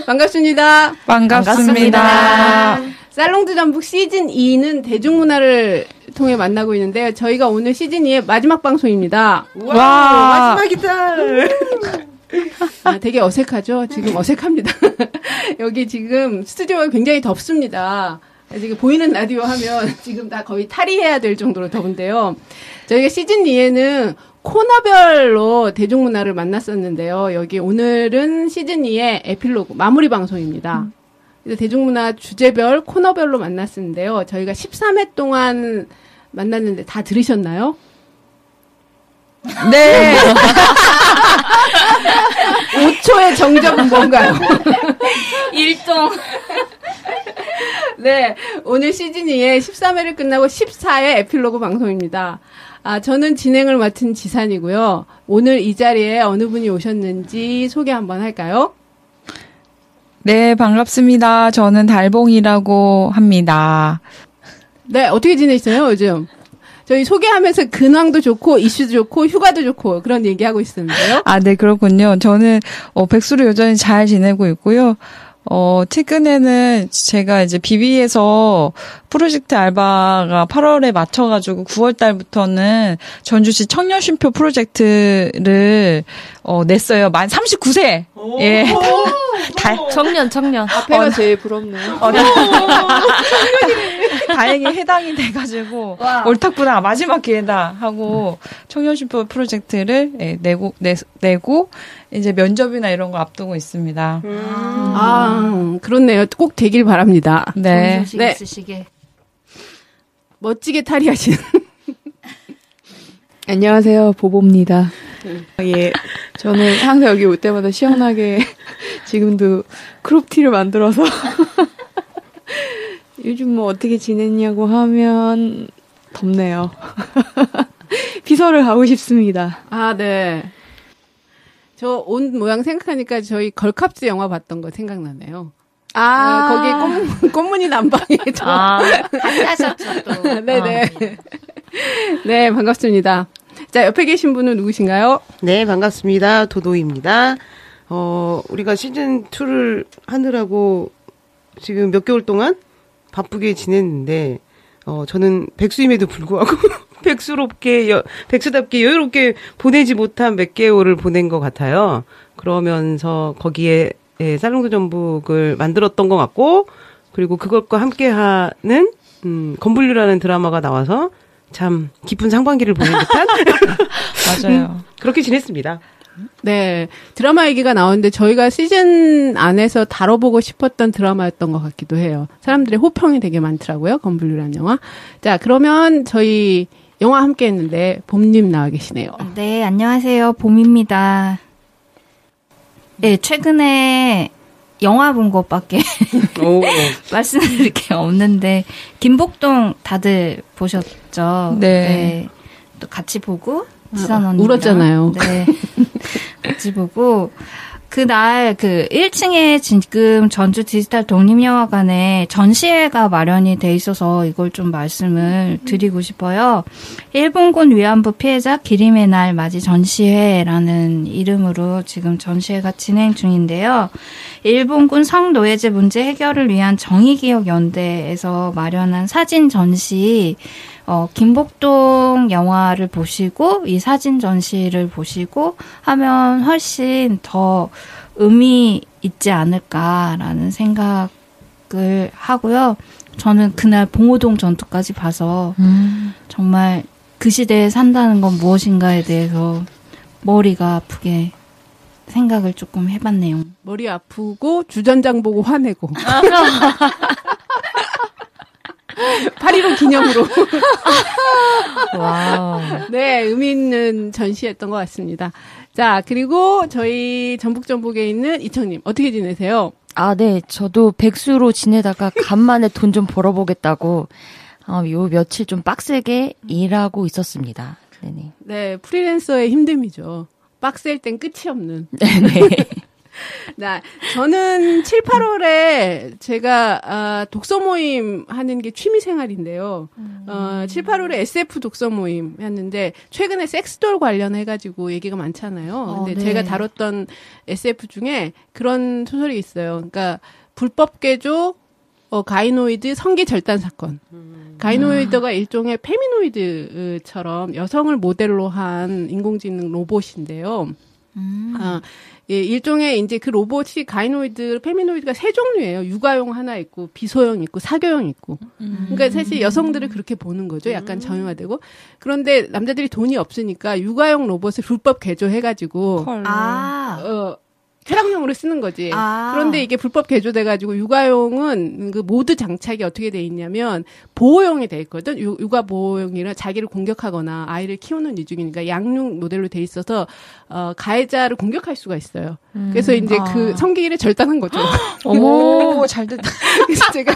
반갑습니다. 반갑습니다. 살롱드 전북 시즌 2는 대중문화를 통해 만나고 있는데요. 저희가 오늘 시즌 2의 마지막 방송입니다. 와, 마지막이다. 되게 어색하죠? 지금 어색합니다. 여기 지금 스튜디오가 굉장히 덥습니다. 지금 보이는 라디오 하면 지금 다 거의 탈의해야 될 정도로 더운데요. 저희가 시즌 2에는 코너별로 대중문화를 만났었는데요. 여기 오늘은 시즌 2의 에필로그, 마무리 방송입니다. 그래서 대중문화 주제별, 코너별로 만났었는데요. 저희가 13회 동안 만났는데 다 들으셨나요? 네. 5초의 정적은 뭔가요? 일종. 네, 오늘 시즌 2의 13회를 끝나고 14회 에필로그 방송입니다. 저는 진행을 맡은 지산이고요. 오늘 이 자리에 어느 분이 오셨는지 소개 한번 할까요? 네, 반갑습니다. 저는 달봉이라고 합니다. 네, 어떻게 지내시나요, 요즘? 저희 소개하면서 근황도 좋고, 이슈도 좋고, 휴가도 좋고, 그런 얘기하고 있었는데요. 네, 그렇군요. 저는, 백수로 여전히 잘 지내고 있고요. 최근에는 제가 이제 BB에서 프로젝트 알바가 8월에 맞춰가지고 9월 달부터는 전주시 청년쉼표 프로젝트를, 냈어요. 만 39세! 예. 청년. 앞에가 제일 부럽네요. 다행히 해당이 돼가지고, 옳다구나, 마지막 기회다 하고, 청년쉼표 프로젝트를 내고, 이제 면접이나 이런 거 앞두고 있습니다. 그렇네요. 꼭 되길 바랍니다. 네. 소식 있으시게. 멋지게 탈의하시는. 안녕하세요, 보보입니다. 예, 저는 항상 여기 올 때마다 시원하게 지금도 크롭티를 만들어서 요즘 뭐 어떻게 지냈냐고 하면 덥네요. 피서를 가고 싶습니다. 네. 저 옷 모양 생각하니까 저희 걸캅스 영화 봤던 거 생각나네요. 거기 꽃무늬 남방에 같이 하셨죠, 또. 네네. 네, 반갑습니다. 자, 옆에 계신 분은 누구신가요? 네, 반갑습니다. 도도입니다. 우리가 시즌2를 하느라고 지금 몇 개월 동안 바쁘게 지냈는데, 저는 백수임에도 불구하고, 백수답게 여유롭게 보내지 못한 몇 개월을 보낸 것 같아요. 그러면서 거기에, 살롱드 전북을 만들었던 것 같고, 그리고 그것과 함께하는, 건불류라는 드라마가 나와서, 참 깊은 상반기를 보낸 듯한 맞아요. 그렇게 지냈습니다. 네, 드라마 얘기가 나오는데 저희가 시즌 안에서 다뤄보고 싶었던 드라마였던 것 같기도 해요. 사람들의 호평이 되게 많더라고요. 건불류라는 영화. 자, 그러면 저희 영화 함께 했는데 봄님 나와 계시네요. 네, 안녕하세요. 봄입니다. 네, 최근에 영화 본 것밖에 말씀드릴 게 없는데, 김복동 다들 보셨죠? 네. 또 같이 보고, 지산 언니랑. 울었잖아요. 네. 같이 보고, 그날 1층에 지금 전주 디지털 독립영화관에 전시회가 마련이 돼 있어서 이걸 좀 말씀을 드리고 싶어요. 일본군 위안부 피해자 기림의 날 맞이 전시회라는 이름으로 지금 전시회가 진행 중인데요. 일본군 성노예제 문제 해결을 위한 정의기억연대에서 마련한 사진 전시, 김복동 영화를 보시고 이 사진 전시를 보시고 하면 훨씬 더 의미 있지 않을까라는 생각을 하고요. 저는 그날 봉오동 전투까지 봐서 정말 그 시대에 산다는 건 무엇인가에 대해서 머리가 아프게 생각을 조금 해봤네요. 머리 아프고 주전장 보고 화내고. 8.15 기념으로. 와우. 네, 의미 있는 전시였던 것 같습니다. 자, 그리고 저희 전북에 있는 이청님, 어떻게 지내세요? 네. 저도 백수로 지내다가 간만에 돈 좀 벌어보겠다고, 요 며칠 좀 빡세게 일하고 있었습니다. 네네. 네, 프리랜서의 힘듦이죠. 빡셀 땐 끝이 없는. 네네. 저는 7, 8월에 제가 독서 모임 하는 게 취미 생활인데요. 7, 8월에 SF 독서 모임 했는데 최근에 섹스돌 관련해가지고 얘기가 많잖아요. 근데 네. 제가 다뤘던 SF 중에 그런 소설이 있어요. 그러니까 불법 개조 가이노이드 성기 절단 사건. 가이노이드가 일종의 페미노이드처럼 여성을 모델로 한 인공지능 로봇인데요. 예, 일종의 이제 그 로봇이 가이노이드, 페미노이드가 세 종류예요. 육아용 하나 있고, 비소형 있고, 사교용 있고. 그러니까 사실 여성들을 그렇게 보는 거죠. 약간 정형화되고. 그런데 남자들이 돈이 없으니까 육아용 로봇을 불법 개조해가지고, 쾌락용으로 쓰는 거지. 그런데 이게 불법 개조돼가지고 육아용은 그 모드 장착이 어떻게 돼 있냐면 보호용이 돼 있거든. 육아 보호용이라 자기를 공격하거나 아이를 키우는 이중이니까 양육 모델로 돼 있어서 가해자를 공격할 수가 있어요. 그래서 이제 그 성기를 절단한 거죠. 어머, 잘 됐다. 그래서 제가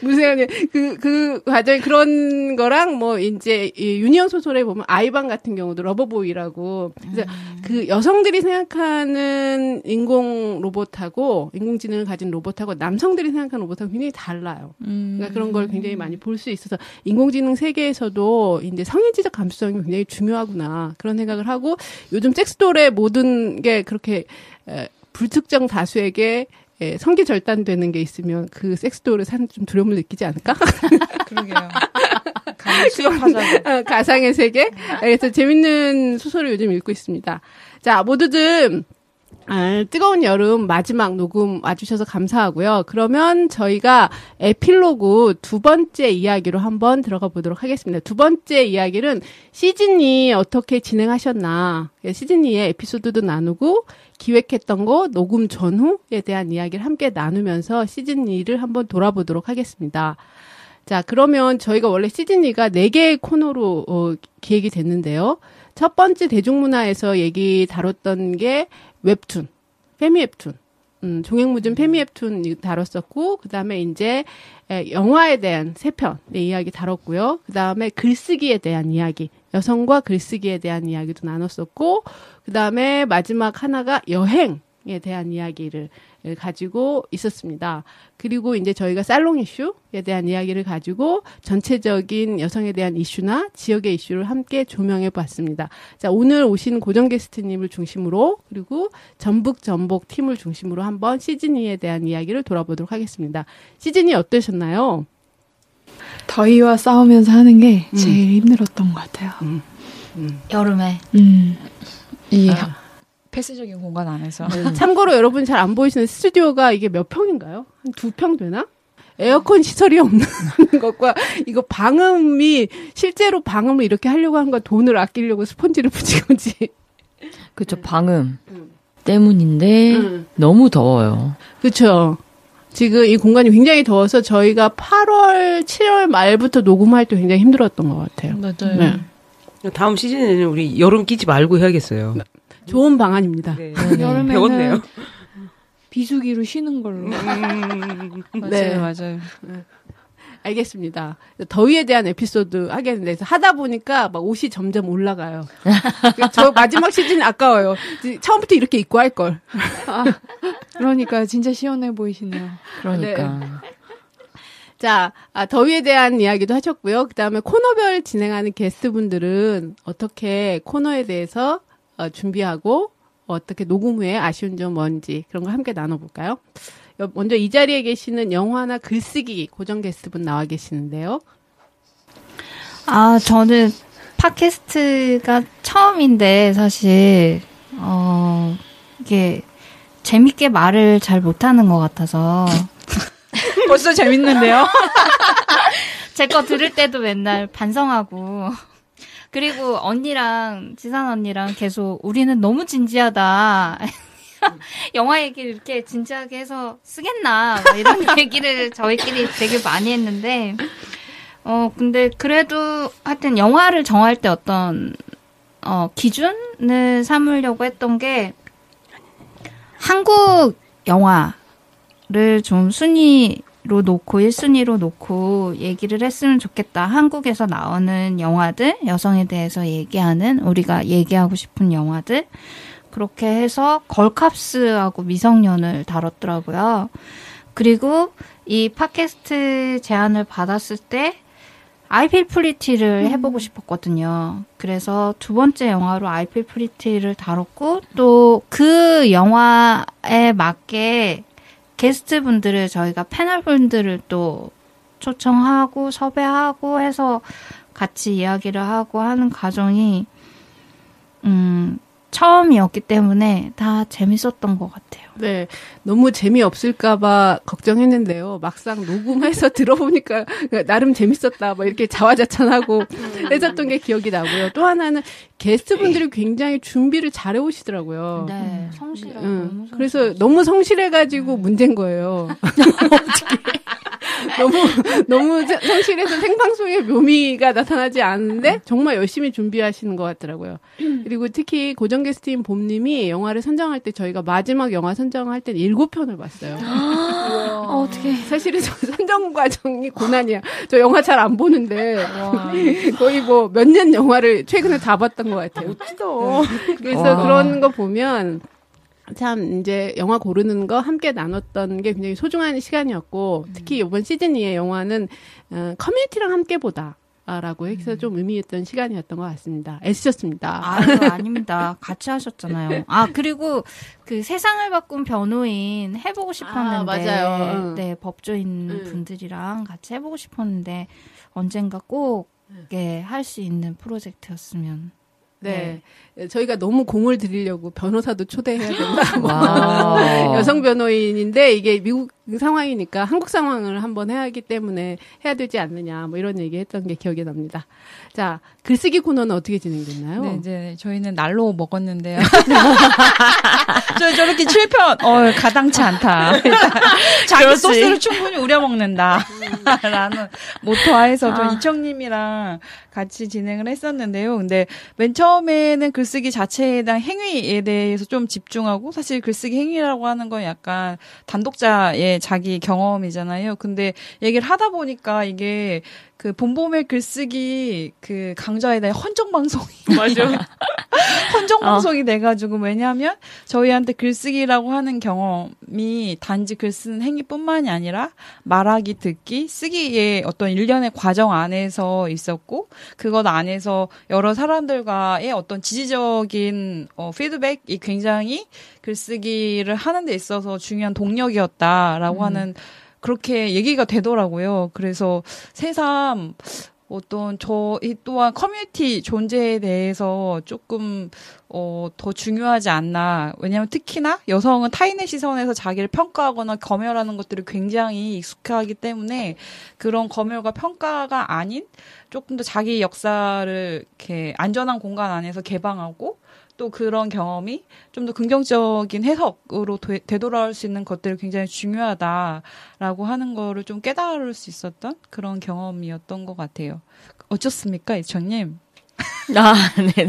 무슨 그 과정 그런 거랑 뭐 이제 이 유니언 소설에 보면 아이방 같은 경우도 러버보이라고 그래서 그 여성들이 생각하는 인공 로봇하고 인공지능을 가진 로봇하고 남성들이 생각하는 로봇하고 굉장히 달라요. 그러니까 그런 걸 굉장히 많이 볼 수 있어서 인공지능 세계에서도 이제 성인지적 감수성이 굉장히 중요하구나 그런 생각을 하고 요즘 섹스돌의 모든 게 그렇게 불특정 다수에게 성기 절단되는 게 있으면 그 섹스돌을 사는 좀 두려움을 느끼지 않을까? 그러게요. 수입하자고. 가상의 세계. 그래서 재밌는 소설을 요즘 읽고 있습니다. 자, 모두들 뜨거운 여름 마지막 녹음 와주셔서 감사하고요. 그러면 저희가 에필로그 두 번째 이야기로 한번 들어가 보도록 하겠습니다. 두 번째 이야기는 시즌2 어떻게 진행하셨나. 시즌2의 에피소드도 나누고 기획했던 거 녹음 전후에 대한 이야기를 함께 나누면서 시즌2를 한번 돌아보도록 하겠습니다. 자, 그러면 저희가 원래 시즌2가 4개의 코너로 기획이 됐는데요. 첫 번째 대중문화에서 얘기 다뤘던 게 웹툰, 페미웹툰, 종횡무진 페미웹툰 다뤘었고, 그 다음에 이제 영화에 대한 3편의 이야기 다뤘고요. 그 다음에 글쓰기에 대한 이야기, 여성과 글쓰기에 대한 이야기도 나눴었고, 그 다음에 마지막 하나가 여행에 대한 이야기를 가지고 있었습니다. 그리고 이제 저희가 살롱 이슈에 대한 이야기를 가지고 전체적인 여성에 대한 이슈나 지역의 이슈를 함께 조명해 봤습니다. 자, 오늘 오신 고정 게스트님을 중심으로 그리고 전북 전복 팀을 중심으로 한번 시즌2에 대한 이야기를 돌아보도록 하겠습니다. 시즌2 어떠셨나요? 더위와 싸우면서 하는 게 제일 힘들었던 것 같아요. 여름에. 폐쇄적인 공간 안에서. 참고로 여러분 잘 안 보이시는 스튜디오가 이게 몇 평인가요? 한 2평 되나? 에어컨 시설이 없는 것과 이거 방음이 실제로 방음을 이렇게 하려고 한 건 돈을 아끼려고 스펀지를 붙인 건지. 그쵸, 방음 때문인데 너무 더워요. 그렇죠. 지금 이 공간이 굉장히 더워서 저희가 8월, 7월 말부터 녹음할 때 굉장히 힘들었던 것 같아요. 맞아요. 네. 다음 시즌에는 우리 여름 끼지 말고 해야겠어요. 좋은 방안입니다. 네. 여름에는 배웠네요. 비수기로 쉬는 걸로. 네. 맞아요. 알겠습니다. 더위에 대한 에피소드 하겠는데 하다 보니까 막 옷이 점점 올라가요. 저 마지막 시즌 아까워요. 처음부터 이렇게 입고 할 걸. 그러니까 진짜 시원해 보이시네요. 그러니까. 네. 자, 더위에 대한 이야기도 하셨고요. 그 다음에 코너별 진행하는 게스트분들은 어떻게 코너에 대해서 준비하고 어떻게 녹음 후에 아쉬운 점 뭔지 그런 거 함께 나눠볼까요? 먼저 이 자리에 계시는 영화나 글쓰기 고정 게스트분 나와 계시는데요. 저는 팟캐스트가 처음인데 사실 이게 재밌게 말을 잘 못하는 것 같아서 벌써 재밌는데요? 제 거 들을 때도 맨날 반성하고 그리고 언니랑 지산 언니랑 계속 우리는 너무 진지하다. 영화 얘기를 이렇게 진지하게 해서 쓰겠나 뭐 이런 얘기를 저희끼리 되게 많이 했는데 근데 그래도 하여튼 영화를 정할 때 어떤 기준을 삼으려고 했던 게 한국 영화를 좀 순위로 놓고 1순위로 놓고 얘기를 했으면 좋겠다. 한국에서 나오는 영화들, 여성에 대해서 얘기하는 우리가 얘기하고 싶은 영화들 그렇게 해서 걸캅스하고 미성년을 다뤘더라고요. 그리고 이 팟캐스트 제안을 받았을 때 I Feel Pretty를 해보고 싶었거든요. 그래서 두 번째 영화로 I Feel Pretty를 다뤘고 또 그 영화에 맞게 게스트분들을 저희가 패널분들을 또 초청하고 섭외하고 해서 같이 이야기를 하고 하는 과정이 처음이었기 때문에 다 재밌었던 것 같아요. 네, 너무 재미없을까봐 걱정했는데요. 막상 녹음해서 들어보니까 나름 재밌었다, 뭐 이렇게 자화자찬하고 했었던 게 기억이 나고요. 또 하나는 게스트분들이 굉장히 준비를 잘해 오시더라고요. 네, 성실하고 너무 성실하고. 그래서 너무 성실해가지고 문제인 거예요. 어떻게? 너무 성실해서 생방송의 묘미가 나타나지 않는데 정말 열심히 준비하시는 것 같더라고요. 그리고 특히 고정 게스트인 봄님이 영화를 선정할 때 저희가 마지막 영화 선정할 때는 7편을 봤어요. 어떻게? 사실은 저 선정 과정이 고난이야. 저 영화 잘 안 보는데 거의 뭐 몇 년 영화를 최근에 다 봤던 것 같아요. 멋지다. 그래서 그런 거 보면 참 이제 영화 고르는 거 함께 나눴던 게 굉장히 소중한 시간이었고 특히 이번 시즌 2의 영화는 커뮤니티랑 함께 보다라고 해서 좀 의미 있던 시간이었던 것 같습니다. 애쓰셨습니다. 아닙니다. 같이 하셨잖아요. 그리고 그 세상을 바꾼 변호인 해보고 싶었는데 맞아요. 네, 법조인 분들이랑 같이 해보고 싶었는데 언젠가 꼭 할 수 있는 프로젝트였으면. 네. 저희가 너무 공을 들이려고 변호사도 초대해야 된다. 여성 변호인인데 이게 미국 상황이니까 한국 상황을 한번 해야 하기 때문에 해야 되지 않느냐 뭐 이런 얘기 했던 게 기억이 납니다. 자, 글쓰기 코너는 어떻게 진행됐나요? 네, 이제 저희는 날로 먹었는데요. 저렇게 7편, 가당치 않다. 자기 그렇지. 소스를 충분히 우려먹는다. 라는 모토하에서 저 이청님이랑 같이 진행을 했었는데요. 근데 맨 처음에는 글쓰기 자체에 대한 행위에 대해서 좀 집중하고 사실 글쓰기 행위라고 하는 건 약간 단독자의 자기 경험이잖아요. 근데 얘기를 하다 보니까 이게 그 봄봄의 글쓰기 그 강좌에 대한 헌정방송이 맞아. 헌정방송이 돼가지고 왜냐하면 저희한테 글쓰기라고 하는 경험이 단지 글 쓰는 행위뿐만이 아니라 말하기, 듣기, 쓰기의 어떤 일련의 과정 안에서 있었고 그것 안에서 여러 사람들과의 어떤 지지적인 피드백이 굉장히 글쓰기를 하는 데 있어서 중요한 동력이었다라고 하는 그렇게 얘기가 되더라고요. 그래서 새삼 어떤 저희 또한 커뮤니티 존재에 대해서 조금 더 중요하지 않나. 왜냐하면 특히나 여성은 타인의 시선에서 자기를 평가하거나 검열하는 것들이 굉장히 익숙하기 때문에 그런 검열과 평가가 아닌 조금 더 자기 역사를 이렇게 안전한 공간 안에서 개방하고 또 그런 경험이 좀 더 긍정적인 해석으로 되돌아올 수 있는 것들이 굉장히 중요하다라고 하는 거를 좀 깨달을 수 있었던 그런 경험이었던 것 같아요. 어쩌습니까, 이청님? 네네.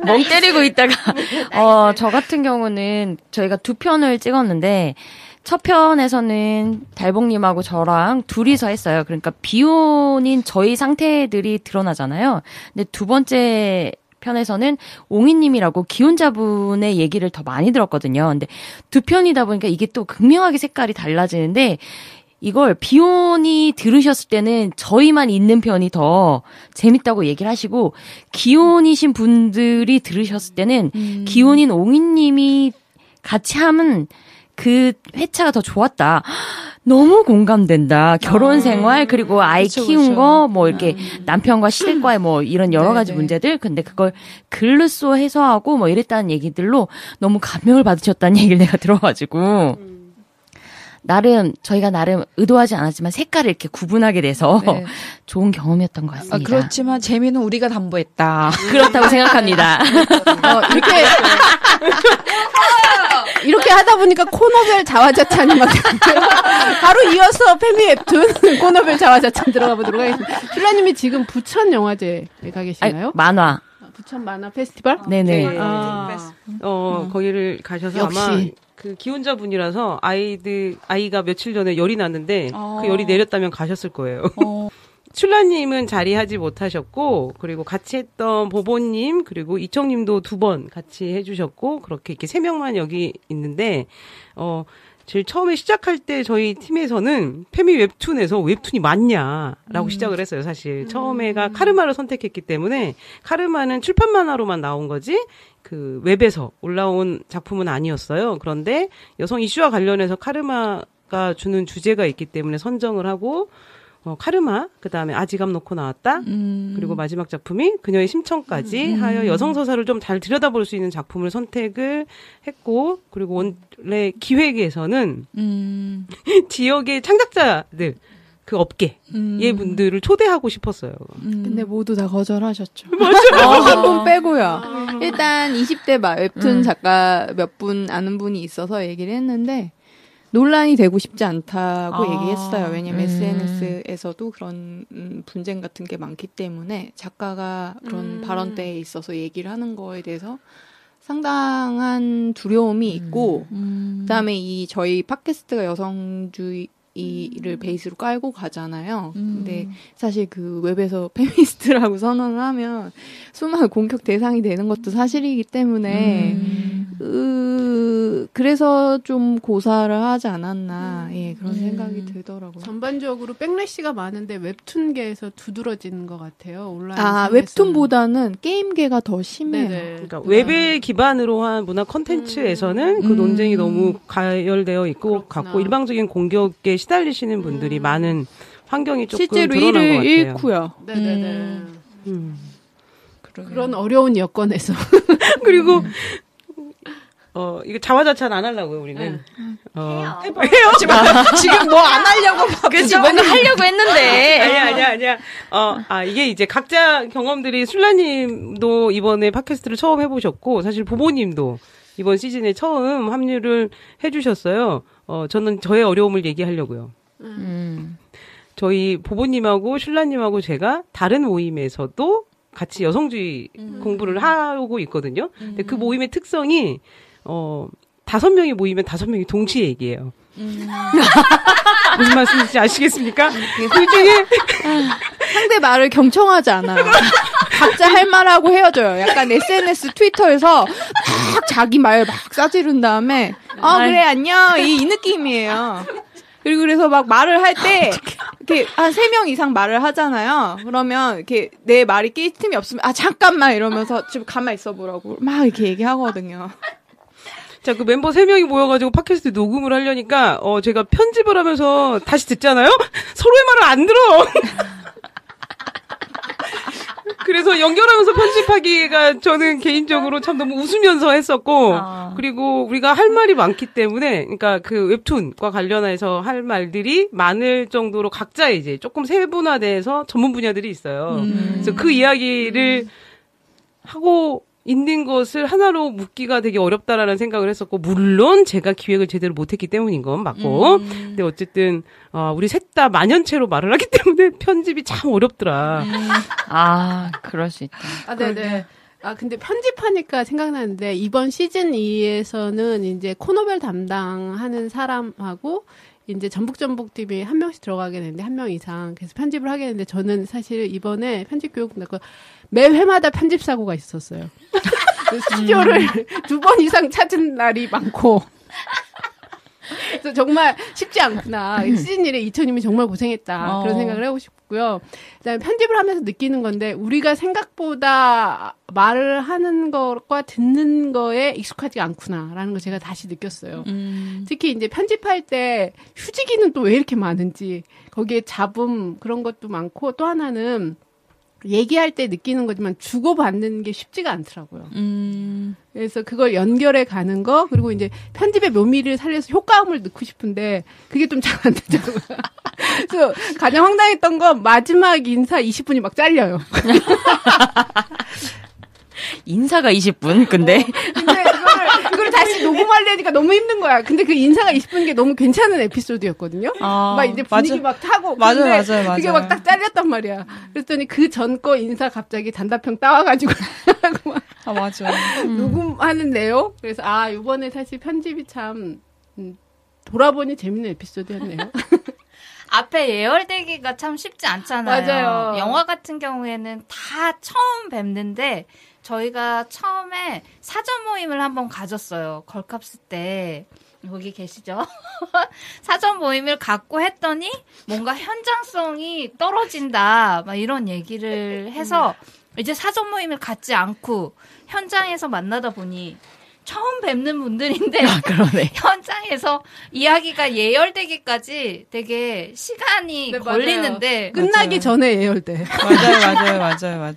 멍 때리고 있다가, 저 같은 경우는 저희가 2편을 찍었는데, 첫 편에서는 달봉님하고 저랑 둘이서 했어요. 그러니까 비혼인 저희 상태들이 드러나잖아요. 근데 두 번째 편에서는 옹이님이라고 기혼자분의 얘기를 더 많이 들었거든요. 근데 2편이다 보니까 이게 또 극명하게 색깔이 달라지는데 이걸 비혼이 들으셨을 때는 저희만 있는 편이 더 재밌다고 얘기를 하시고 기혼이신 분들이 들으셨을 때는 기혼인 옹이님이 같이 하면 그 회차가 더 좋았다. 너무 공감된다. 결혼 생활 그리고 아이 그쵸, 키운 그쵸. 거 뭐 이렇게 남편과 시댁과의 뭐 이런 여러 가지 문제들 근데 그걸 글로써 해소하고 뭐 이랬다는 얘기들로 너무 감명을 받으셨다는 얘기를 내가 들어가지고 저희가 나름 의도하지 않았지만 색깔을 이렇게 구분하게 돼서 네. 좋은 경험이었던 것 같습니다. 그렇지만 재미는 우리가 담보했다. 그렇다고 생각합니다. 이렇게 하다 보니까 코너별 자화자찬이 막 바로 이어서 페미 웹툰 코너별 자화자찬 들어가 보도록 하겠습니다. 슐라님이 지금 부천 영화제에 가 계시나요? 만화. 부천 만화 페스티벌? 네네. 거기를 가셔서 역시. 아마 그 기혼자분이라서 아이가 며칠 전에 열이 났는데 그 열이 내렸다면 가셨을 거예요. 슐라님은 자리하지 못하셨고, 그리고 같이 했던 보보님, 그리고 이청님도 2번 같이 해주셨고, 그렇게 이렇게 3명만 여기 있는데, 제일 처음에 시작할 때 저희 팀에서는 페미 웹툰에서 웹툰이 맞냐라고 시작을 했어요, 사실. 처음에가 카르마를 선택했기 때문에, 카르마는 출판 만화로만 나온 거지, 그 웹에서 올라온 작품은 아니었어요. 그런데 여성 이슈와 관련해서 카르마가 주는 주제가 있기 때문에 선정을 하고, 카르마, 그 다음에 아지감 놓고 나왔다, 그리고 마지막 작품이 그녀의 심청까지 하여 여성 서사를 좀 잘 들여다볼 수 있는 작품을 선택을 했고, 그리고 원래 기획에서는 지역의 창작자들, 그 업계의 분들을 초대하고 싶었어요. 근데 모두 다 거절하셨죠. 맞아요. 한 분 빼고요. 일단 20대 웹툰 작가 몇 분 아는 분이 있어서 얘기를 했는데, 논란이 되고 싶지 않다고 얘기했어요. 왜냐면 SNS에서도 그런 분쟁 같은 게 많기 때문에 작가가 그런 발언대에 있어서 얘기를 하는 거에 대해서 상당한 두려움이 있고, 그다음에 저희 팟캐스트가 여성주의를 베이스로 깔고 가잖아요. 근데 사실 그 웹에서 페미니스트라고 선언을 하면 수많은 공격 대상이 되는 것도 사실이기 때문에 그래서 좀 고사를 하지 않았나 그런 생각이 들더라고요. 전반적으로 백래시가 많은데 웹툰계에서 두드러지는 것 같아요. 온라인 웹툰보다는 게임계가 더 심해요. 그러니까 웹에 기반으로 한 문화 콘텐츠에서는 그 논쟁이 너무 가열되어 있고 갖고 일방적인 공격에 시달리시는 분들이 많은 환경이 조금 실제로 드러난 것 같아요. 일을 잃고요. 네네네. 그런 어려운 여건에서 그리고 이거 자화자찬 안 하려고요, 우리는. 해요. 지금 뭐 안 하려고 그치, 뭔가 하려고 했는데. 아니야. 이게 이제 각자 경험들이 술라님도 이번에 팟캐스트를 처음 해보셨고, 사실 보보님도 이번 시즌에 처음 합류를 해주셨어요. 저는 저의 어려움을 얘기하려고요. 저희 보보님하고 슐라님하고 제가 다른 모임에서도 같이 여성주의 공부를 하고 있거든요. 근데 그 모임의 특성이 5명이 모이면 5명이 동시에 얘기해요. 무슨 말씀인지 아시겠습니까? 그 중에 상대 말을 경청하지 않아요. 각자 할 말하고 헤어져요. 약간 SNS, 트위터에서 막 자기 말 막 싸지른 다음에 그래 안녕 이 느낌이에요. 그리고 그래서 막 말을 할 때 이렇게 한 3명 이상 말을 하잖아요. 그러면 이렇게 내 말이 끼일 틈이 없으면 잠깐만 이러면서 좀 가만히 있어 보라고 막 이렇게 얘기하거든요. 자, 그 멤버 3명이 모여가지고 팟캐스트 녹음을 하려니까, 제가 편집을 하면서 다시 듣잖아요? 서로의 말을 안 들어! 그래서 연결하면서 편집하기가 저는 개인적으로 참 너무 웃으면서 했었고, 그리고 우리가 할 말이 많기 때문에, 그러니까 그 웹툰과 관련해서 할 말들이 많을 정도로 각자 이제 조금 세분화돼서 전문 분야들이 있어요. 그래서 그 이야기를 하고, 있는 것을 하나로 묶기가 되게 어렵다라는 생각을 했었고, 물론 제가 기획을 제대로 못했기 때문인 건 맞고, 근데 어쨌든 우리 셋 다 만연체로 말을 하기 때문에 편집이 참 어렵더라. 그럴 수 있다. 네네. 근데 편집하니까 생각나는데, 이번 시즌 2에서는 이제 코너별 담당하는 사람하고, 이제 전북팀이 한 명씩 들어가게 되는데, 1명 이상. 그래서 편집을 하게 되는데, 저는 사실 이번에 편집 교육 받고, 매 회마다 편집 사고가 있었어요. 스튜디오를 2번 이상 찾은 날이 많고. 그래서 정말 쉽지 않구나. 시즌 1에 이천님이 정말 고생했다. 그런 생각을 하고 싶고요. 그다음에 편집을 하면서 느끼는 건데, 우리가 생각보다 말을 하는 것과 듣는 거에 익숙하지 않구나라는 걸 제가 다시 느꼈어요. 특히 이제 편집할 때 휴지기는 또 왜 이렇게 많은지, 거기에 잡음 그런 것도 많고, 또 하나는 얘기할 때 느끼는 거지만 주고받는 게 쉽지가 않더라고요. 그래서 그걸 연결해 가는 거, 그리고 이제 편집의 묘미를 살려서 효과음을 넣고 싶은데 그게 좀 잘 안 되더라고요. 그래서 가장 황당했던 건 마지막 인사 20분이 막 잘려요. 인사가 20분, 근데. 근데 그걸 다시 녹음하려니까 너무 힘든 거야. 근데 그 인사가 20분 게 너무 괜찮은 에피소드였거든요. 막 이제 분위기 막 타고. 맞아요. 그게 막 딱 잘렸단 말이야. 그랬더니 그 전 거 인사 갑자기 단답형 따와가지고. 맞아. 녹음하는 내용? 그래서, 요번에 사실 편집이 참, 돌아보니 재밌는 에피소드였네요. 앞에 예열되기가 참 쉽지 않잖아요. 맞아요. 영화 같은 경우에는 다 처음 뵙는데 저희가 처음에 사전 모임을 한번 가졌어요. 걸캅스 때. 거기 계시죠? 사전 모임을 갖고 했더니 뭔가 현장성이 떨어진다. 막 이런 얘기를 해서 이제 사전 모임을 갖지 않고 현장에서 만나다 보니 처음 뵙는 분들인데 그러네. 현장에서 이야기가 예열되기까지 되게 시간이 네, 걸리는데 끝나기 전에 예열돼. 맞아요.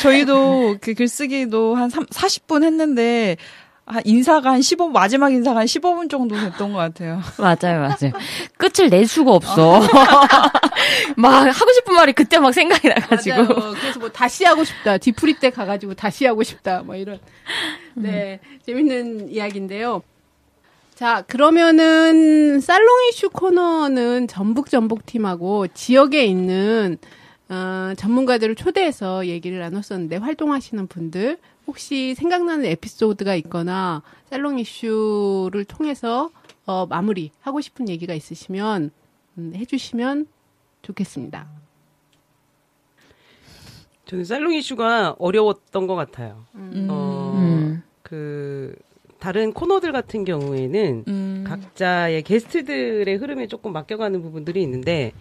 저희도 그 글쓰기도 한 40분 했는데, 인사가 한 15분, 마지막 인사가 한 15분 정도 됐던 것 같아요. 맞아요. 끝을 낼 수가 없어. 막 하고 싶은 말이 그때 막 생각이 나가지고. 맞아요. 그래서 뭐 다시 하고 싶다. 뒤풀이 때 가가지고 다시 하고 싶다. 뭐 이런. 네. 재밌는 이야기인데요. 자, 그러면은 살롱 이슈 코너는 전북팀하고 지역에 있는 전문가들을 초대해서 얘기를 나눴었는데 활동하시는 분들 혹시 생각나는 에피소드가 있거나 살롱 이슈를 통해서 마무리 하고 싶은 얘기가 있으시면 해주시면 좋겠습니다. 저는 살롱 이슈가 어려웠던 것 같아요. 다른 코너들 같은 경우에는 각자의 게스트들의 흐름에 조금 맡겨가는 부분들이 있는데,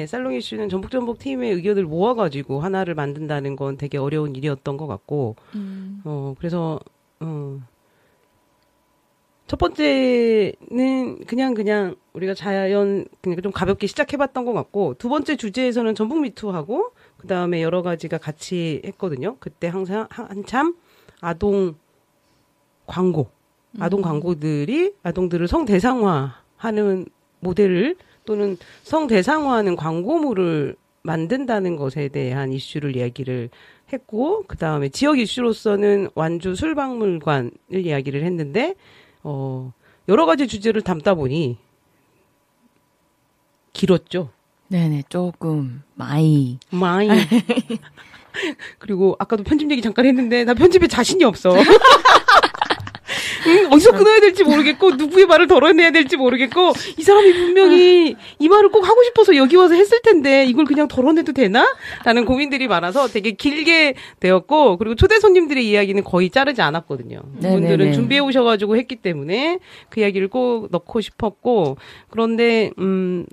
살롱 이슈는 전북 팀의 의견을 모아가지고 하나를 만든다는 건 되게 어려운 일이었던 것 같고, 그래서, 첫 번째는 그냥 우리가 그냥 좀 가볍게 시작해봤던 것 같고, 두 번째 주제에서는 전북 미투하고, 그 다음에 여러 가지가 같이 했거든요. 그때 항상 한참 아동 광고들이 아동들을 성대상화하는 모델을 또는 성대상화하는 광고물을 만든다는 것에 대한 이슈를 이야기를 했고, 그 다음에 지역 이슈로서는 완주 술박물관을 이야기를 했는데, 여러 가지 주제를 담다 보니 길었죠. 네네, 조금 많이. 그리고 아까도 편집 얘기 잠깐 했는데 나 편집에 자신이 없어. 어디서 끊어야 될지 모르겠고 누구의 말을 덜어내야 될지 모르겠고 이 사람이 분명히 이 말을 꼭 하고 싶어서 여기 와서 했을 텐데 이걸 그냥 덜어내도 되나? 라는 고민들이 많아서 되게 길게 되었고, 그리고 초대 손님들의 이야기는 거의 자르지 않았거든요. 그분들은 준비해 오셔가지고 했기 때문에 그 이야기를 꼭 넣고 싶었고, 그런데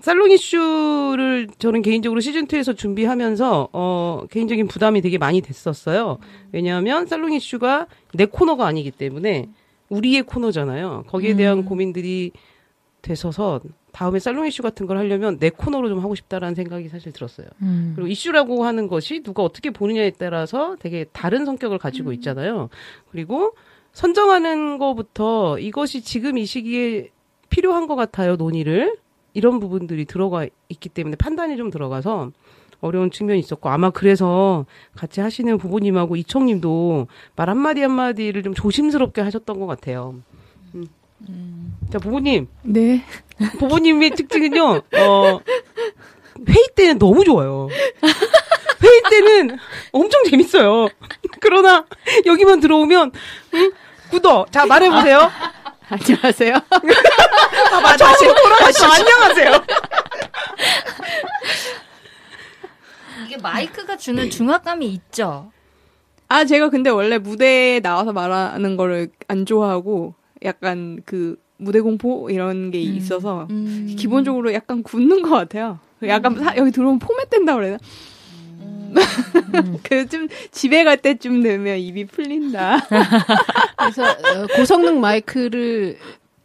살롱 이슈를 저는 개인적으로 시즌2에서 준비하면서 개인적인 부담이 되게 많이 됐었어요. 왜냐하면 살롱 이슈가 내 코너가 아니기 때문에 우리의 코너잖아요. 거기에 대한 고민들이 되서서 다음에 살롱 이슈 같은 걸 하려면 내 코너로 좀 하고 싶다라는 생각이 사실 들었어요. 그리고 이슈라고 하는 것이 누가 어떻게 보느냐에 따라서 되게 다른 성격을 가지고 있잖아요. 그리고 선정하는 것부터 이것이 지금 이 시기에 필요한 것 같아요, 논의를. 이런 부분들이 들어가 있기 때문에 판단이 좀 들어가서 어려운 측면이 있었고, 아마 그래서 같이 하시는 부모님하고 이청님도 말 한마디 한마디를 좀 조심스럽게 하셨던 것 같아요. 자, 부모님. 네. 부모님의 특징은요, 회의 때는 너무 좋아요. 회의 때는 엄청 재밌어요. 그러나, 여기만 들어오면, 굳어. 자, 말해보세요. 안녕하세요. 다시 돌아가시죠. 안녕하세요. 이게 마이크가 주는 중압감이 있죠. 제가 근데 원래 무대에 나와서 말하는 거를 안 좋아하고 약간 그 무대 공포 이런 게 있어서 기본적으로 약간 굳는 것 같아요. 약간 여기 들어오면 포맷된다 그래나? 그 좀 집에 갈 때쯤 되면 입이 풀린다. 그래서 고성능 마이크를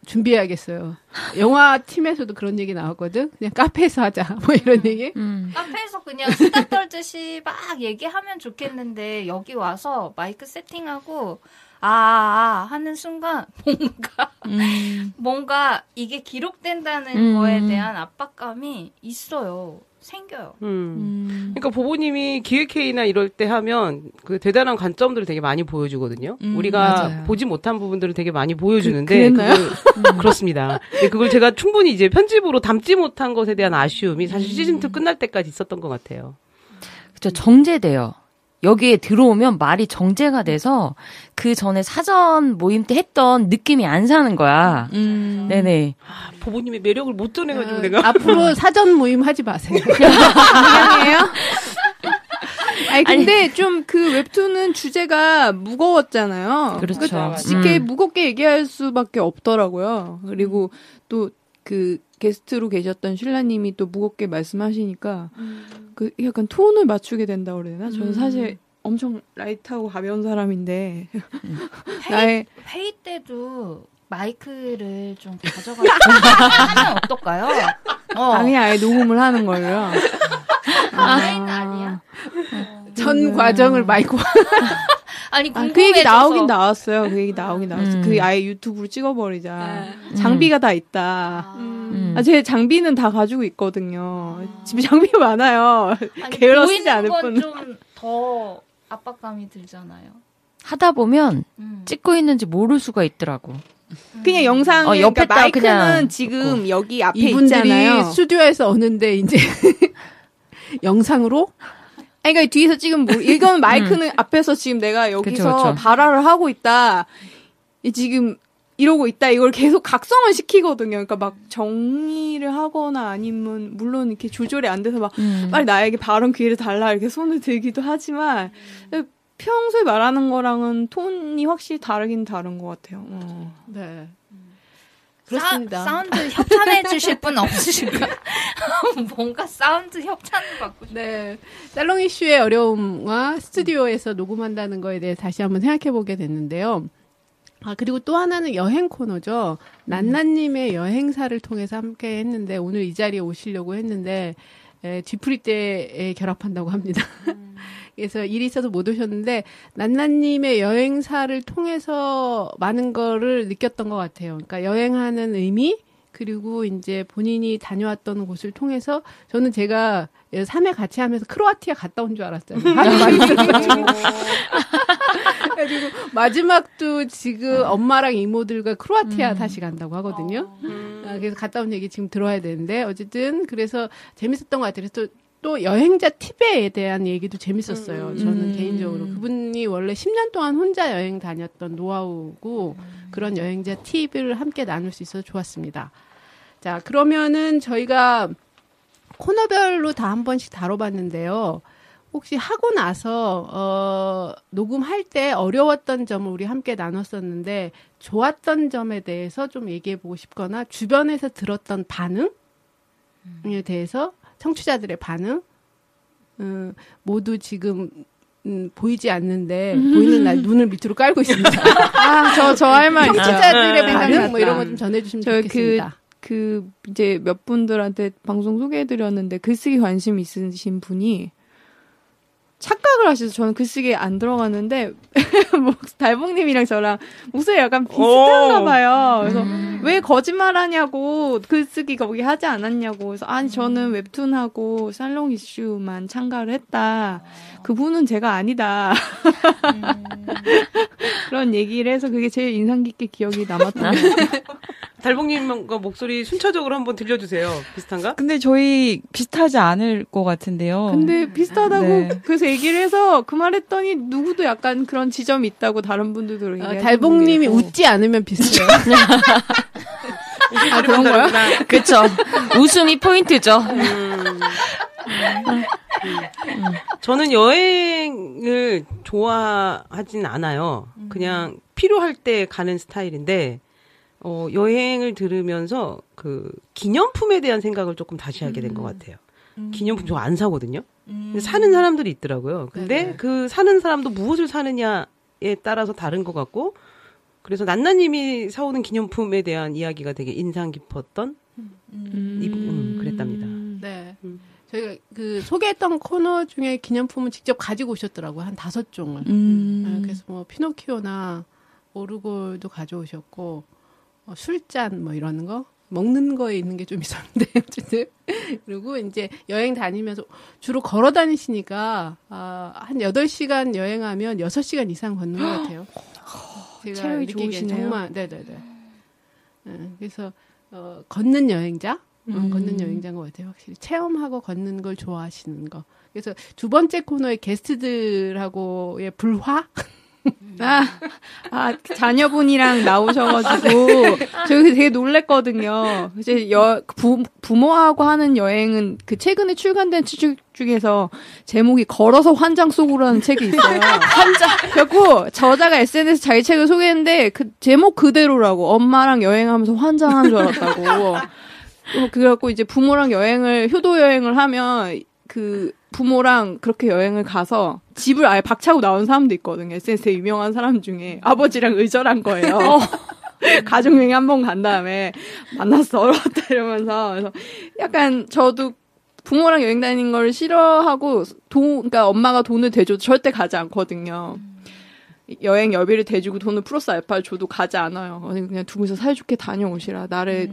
준비해야겠어요. 영화 팀에서도 그런 얘기 나왔거든. 그냥 카페에서 하자. 뭐 이런 얘기. 카페에서 그냥 수다 떨듯이 막 얘기하면 좋겠는데 여기 와서 마이크 세팅하고 하는 순간 뭔가 이게 기록된다는 거에 대한 압박감이 있어요. 생겨요. 그러니까 부모님이 기획회의나 이럴 때 하면 그 대단한 관점들을 되게 많이 보여주거든요. 우리가 맞아요. 보지 못한 부분들을 되게 많이 보여주는데 그랬나요? 그렇습니다. 그걸 제가 충분히 이제 편집으로 담지 못한 것에 대한 아쉬움이 사실 시즌2 끝날 때까지 있었던 것 같아요. 그쵸, 정제돼요. 여기에 들어오면 말이 정제가 돼서 그 전에 사전 모임 때 했던 느낌이 안 사는 거야. 네네. 아, 보보님의 매력을 못 전해가지고 내가. 앞으로 사전 모임 하지 마세요. 미안해요. 아니 근데 좀 그 웹툰은 주제가 무거웠잖아요. 그렇죠. 이렇게 무겁게 얘기할 수밖에 없더라고요. 그리고 또 그 게스트로 계셨던 슐라님이 또 무겁게 말씀하시니까 그 약간 톤을 맞추게 된다고 그래야 되나? 저는 사실 엄청 라이트하고 가벼운 사람인데 회의 때도 마이크를 좀 가져가서 하면 어떨까요? 그냥 아예 녹음을 하는 걸로. 회의는 아니야. 전 과정을 마이크. 아니 궁금해져서. 그 얘기 나오긴 나왔어요. 그 얘기 나오긴 나왔어요. 그 아예 유튜브로 찍어버리자. 장비가 다 있다. 제 장비는 다 가지고 있거든요. 집에 장비가 많아요. 게을러 쓰지 않을 뿐. 보이는 건 좀 더 압박감이 들잖아요. 하다 보면 찍고 있는지 모를 수가 있더라고. 그냥 영상 옆에다 그러니까 마이크는 그냥 지금 듣고. 여기 앞에 이분들이 있잖아요. 스튜디오에서 오는데 이제 영상으로 아니, 그러니까 뒤에서 지금 이건 마이크는 앞에서 지금 내가 여기서 그쵸. 발화를 하고 있다. 지금 이러고 있다. 이걸 계속 각성을 시키거든요. 그러니까 막 정리를 하거나 아니면 물론 이렇게 조절이 안 돼서 막 빨리 나에게 발언 기회를 달라 이렇게 손을 들기도 하지만 평소에 말하는 거랑은 톤이 확실히 다르긴 다른 것 같아요. 네. 그렇습니다. 사운드 협찬해 주실 분 없으실까? 뭔가 사운드 협찬을 받고 싶어요. 네. 살롱 이슈의 어려움과 스튜디오에서 녹음한다는 거에 대해 다시 한번 생각해 보게 됐는데요. 그리고 또 하나는 여행 코너죠. 난나님의 여행사를 통해서 함께 했는데, 오늘 이 자리에 오시려고 했는데, 뒤풀이 때에 결합한다고 합니다. 그래서 일이 있어서 못 오셨는데, 난나님의 여행사를 통해서 많은 거를 느꼈던 것 같아요. 그러니까 여행하는 의미, 그리고 이제 본인이 다녀왔던 곳을 통해서, 저는 제가 3회 같이 하면서 크로아티아 갔다 온 줄 알았어요. 그래가지고 마지막도 지금 엄마랑 이모들과 크로아티아 다시 간다고 하거든요. 그래서 갔다 온 얘기 지금 들어야 되는데, 어쨌든 그래서 재밌었던 것 같아요. 그래서 또 여행자 팁에 대한 얘기도 재밌었어요. 저는 개인적으로. 그분이 원래 10년 동안 혼자 여행 다녔던 노하우고 그런 여행자 팁을 함께 나눌 수 있어서 좋았습니다. 자, 그러면은 저희가 코너별로 다 한 번씩 다뤄봤는데요. 혹시 하고 나서 녹음할 때 어려웠던 점을 우리 함께 나눴었는데 좋았던 점에 대해서 좀 얘기해보고 싶거나 주변에서 들었던 반응에 대해서 청취자들의 반응 모두 지금 보이지 않는데 보이는 날 눈을 밑으로 깔고 있습니다. 저 할 말 있어요. 청취자들의 반응 뭐 이런 거 좀 전해주시면 좋겠습니다. 이제 몇 분들한테 방송 소개해드렸는데 글쓰기 관심 있으신 분이 착각을 하셔서 저는 글쓰기에 안 들어갔는데 달봉님이랑 저랑 목소리 약간 비슷한가 봐요. 그래서 왜 거짓말하냐고 글쓰기 거기 하지 않았냐고. 그래서 아니 저는 웹툰하고 살롱 이슈만 참가를 했다. 그분은 제가 아니다. 그런 얘기를 해서 그게 제일 인상 깊게 기억이 남았던 것 같아요. 달봉님과 목소리 순차적으로 한번 들려주세요. 비슷한가? 근데 저희 비슷하지 않을 것 같은데요. 근데 비슷하다고 네. 그래서 얘기를 해서 그 말했더니 누구도 약간 그런 지점이 있다고 다른 분들도 얘기하시는 달봉님이 분이고. 웃지 않으면 비슷해요. 그런 거야? 그쵸. 웃음이 포인트죠. 저는 여행을 좋아하진 않아요. 그냥 필요할 때 가는 스타일인데, 여행을 들으면서 그 기념품에 대한 생각을 조금 다시 하게 된 것 같아요. 기념품 저 안 사거든요. 근데 사는 사람들이 있더라고요. 근데 네네. 그 사는 사람도 무엇을 사느냐에 따라서 다른 것 같고, 그래서 난나님이 사오는 기념품에 대한 이야기가 되게 인상 깊었던 그랬답니다. 네. 저희가 그 소개했던 코너 중에 기념품은 직접 가지고 오셨더라고요. 한 5종을. 그래서 뭐 피노키오나 오르골도 가져오셨고, 술잔 뭐 이런 거 먹는 거에 있는 게 좀 있었는데 어쨌든 그리고 이제 여행 다니면서 주로 걸어 다니시니까 한 8시간 여행하면 6시간 이상 걷는 것 같아요. 제가 체력이 느끼기엔 좋으시네요. 정말 네네네. 그래서 걷는 여행자 걷는 여행자인 것 같아요. 확실히 체험하고 걷는 걸 좋아하시는 거. 그래서 두 번째 코너의 게스트들하고의 불화? 자녀분이랑 나오셔가지고 저희 되게 놀랬거든요. 이제 부모하고 하는 여행은 그 최근에 출간된 책 중에서 제목이 걸어서 환장 속으로라는 책이 있어요. 환장. 그래갖고 저자가 SNS 자기 책을 소개했는데 그 제목 그대로라고 엄마랑 여행하면서 환장한 줄 알았다고. 그래갖고 이제 부모랑 효도 여행을 하면 그 부모랑 그렇게 여행을 가서 집을 아예 박차고 나온 사람도 있거든요. SNS에 유명한 사람 중에 아버지랑 의절한 거예요. 가족여행 한 번 간 다음에 만났어 어려웠다 이러면서. 그래서 약간 저도 부모랑 여행 다니는 걸 싫어하고 그러니까 엄마가 돈을 대줘도 절대 가지 않거든요. 여행 여비를 대주고 돈을 플러스 알파를 줘도 가지 않아요. 그냥 두 분이서 사이좋게 다녀오시라. 나를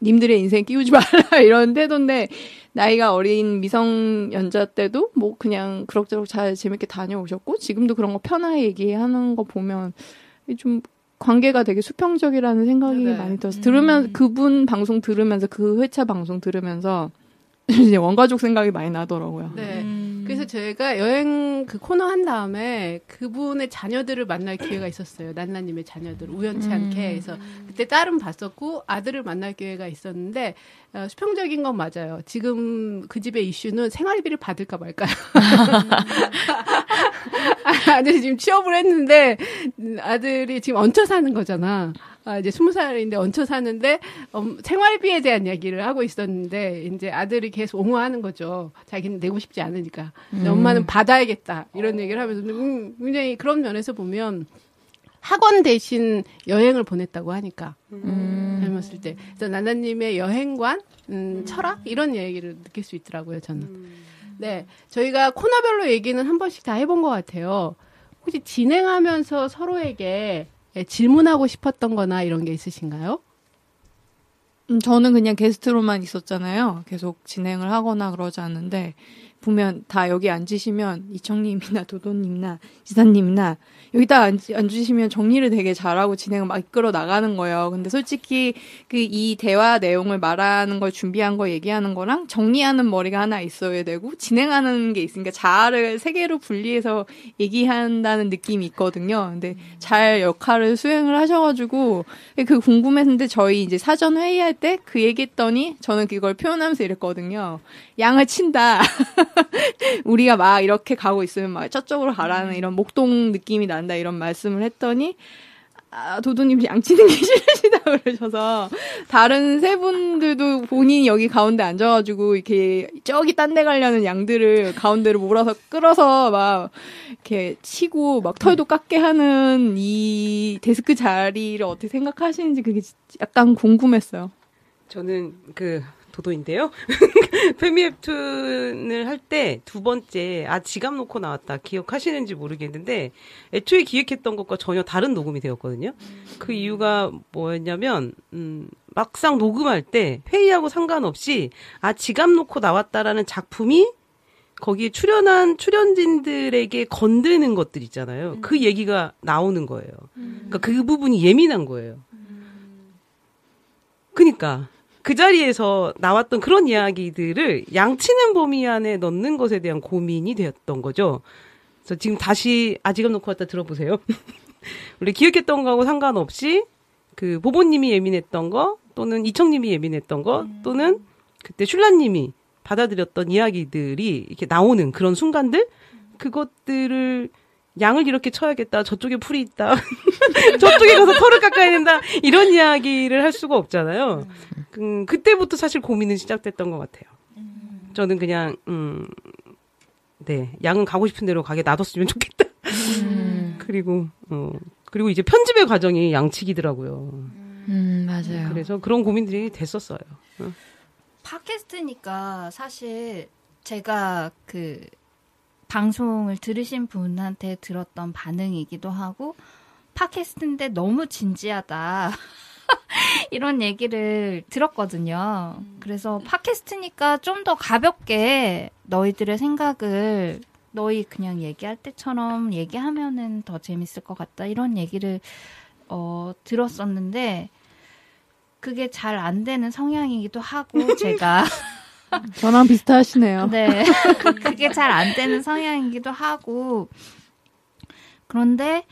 님들의 인생 끼우지 말라 이런 태도인데 나이가 어린 미성년자 때도 뭐 그냥 그럭저럭 잘 재밌게 다녀오셨고 지금도 그런 거 편하게 얘기하는 거 보면 좀 관계가 되게 수평적이라는 생각이 많이 들어서 들으면 그분 방송 들으면서 그 회차 방송 들으면서 이제 원가족 생각이 많이 나더라고요. 네. 그래서 저희가 여행 그 코너 한 다음에 그분의 자녀들을 만날 기회가 있었어요. 난나님의 자녀들 우연치 않게. 그래서 그때 딸은 봤었고 아들을 만날 기회가 있었는데 수평적인 건 맞아요. 지금 그 집의 이슈는 생활비를 받을까 말까요. 아들이 지금 취업을 했는데 아들이 지금 얹혀 사는 거잖아. 이제 20살인데 얹혀 사는데 생활비에 대한 이야기를 하고 있었는데 이제 아들이 계속 옹호하는 거죠. 자기는 내고 싶지 않으니까. 엄마는 받아야겠다. 이런 얘기를 하면서 굉장히 그런 면에서 보면 학원 대신 여행을 보냈다고 하니까 젊었을 때. 그래서 나나님의 여행관, 철학 이런 얘기를 느낄 수 있더라고요. 저는. 네, 저희가 코너별로 얘기는 한 번씩 다 해본 것 같아요. 혹시 진행하면서 서로에게 질문하고 싶었던 거나 이런 게 있으신가요? 저는 그냥 게스트로만 있었잖아요. 계속 진행을 하거나 그러지 않는데 보면 다 여기 앉으시면 이청님이나 도도님이나 지사님이나 여기 딱 앉으시면 정리를 되게 잘하고 진행을 막 이끌어 나가는 거예요. 근데 솔직히 이 대화 내용을 말하는 걸 준비한 거 얘기하는 거랑 정리하는 머리가 하나 있어야 되고 진행하는 게 있으니까 자아를 세 개로 분리해서 얘기한다는 느낌이 있거든요. 근데 잘 역할을 수행을 하셔가지고 그 궁금했는데 저희 이제 사전 회의할 때 그 얘기했더니 저는 그걸 표현하면서 이랬거든요. 양을 친다. 우리가 막 이렇게 가고 있으면 막 저쪽으로 가라는 이런 목동 느낌이 난다 이런 말씀을 했더니 도도님 양치는 게 싫으시다 그러셔서 다른 세 분들도 본인이 여기 가운데 앉아가지고 이렇게 저기 딴 데 가려는 양들을 가운데로 몰아서 끌어서 막 이렇게 치고 막 털도 깎게 하는 이 데스크 자리를 어떻게 생각하시는지 그게 약간 궁금했어요. 저는 도도인데요. 페미웹툰을 할 때 두 번째 지갑 놓고 나왔다 기억하시는지 모르겠는데 애초에 기획했던 것과 전혀 다른 녹음이 되었거든요. 그 이유가 뭐였냐면 막상 녹음할 때 회의하고 상관없이 지갑 놓고 나왔다라는 작품이 거기에 출연한 출연진들에게 건드는 것들 있잖아요. 그 얘기가 나오는 거예요. 그러니까 그 부분이 예민한 거예요. 그러니까 그 자리에서 나왔던 그런 이야기들을 양치는 범위 안에 넣는 것에 대한 고민이 되었던 거죠. 그래서 지금 다시 지갑 놓고 왔다 들어보세요. 원래 기획했던 거하고 상관없이 그 보보님이 예민했던 거 또는 이청님이 예민했던 거 또는 그때 슐라님이 받아들였던 이야기들이 이렇게 나오는 그런 순간들 그것들을 양을 이렇게 쳐야겠다. 저쪽에 풀이 있다. 저쪽에 가서 털을 깎아야 된다. 이런 이야기를 할 수가 없잖아요. 그때부터 사실 고민은 시작됐던 것 같아요. 저는 그냥 양은 가고 싶은 대로 가게 놔뒀으면 좋겠다. 그리고 이제 편집의 과정이 양치기더라고요. 맞아요. 그래서 그런 고민들이 됐었어요. 팟캐스트니까 사실 제가 방송을 들으신 분한테 들었던 반응이기도 하고 팟캐스트인데 너무 진지하다 이런 얘기를 들었거든요. 그래서 팟캐스트니까 좀 더 가볍게 너희들의 생각을 너희 그냥 얘기할 때처럼 얘기하면은 더 재밌을 것 같다 이런 얘기를 들었었는데 그게 잘 안 되는 성향이기도 하고 제가 저랑 비슷하시네요. 네. 그게 잘 안 되는 성향이기도 하고 그런데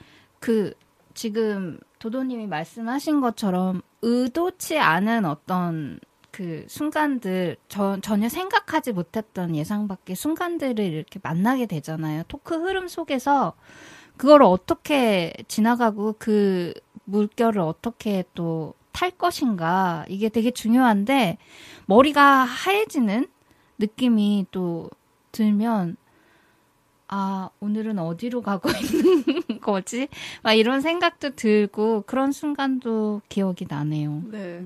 지금 도도님이 말씀하신 것처럼 의도치 않은 어떤 그 순간들 전혀 생각하지 못했던 예상 밖의 순간들을 이렇게 만나게 되잖아요. 토크 흐름 속에서 그거를 어떻게 지나가고 그 물결을 어떻게 또 탈 것인가 이게 되게 중요한데 머리가 하얘지는 느낌이 또 들면 오늘은 어디로 가고 있는 거지? 막 이런 생각도 들고 그런 순간도 기억이 나네요. 네.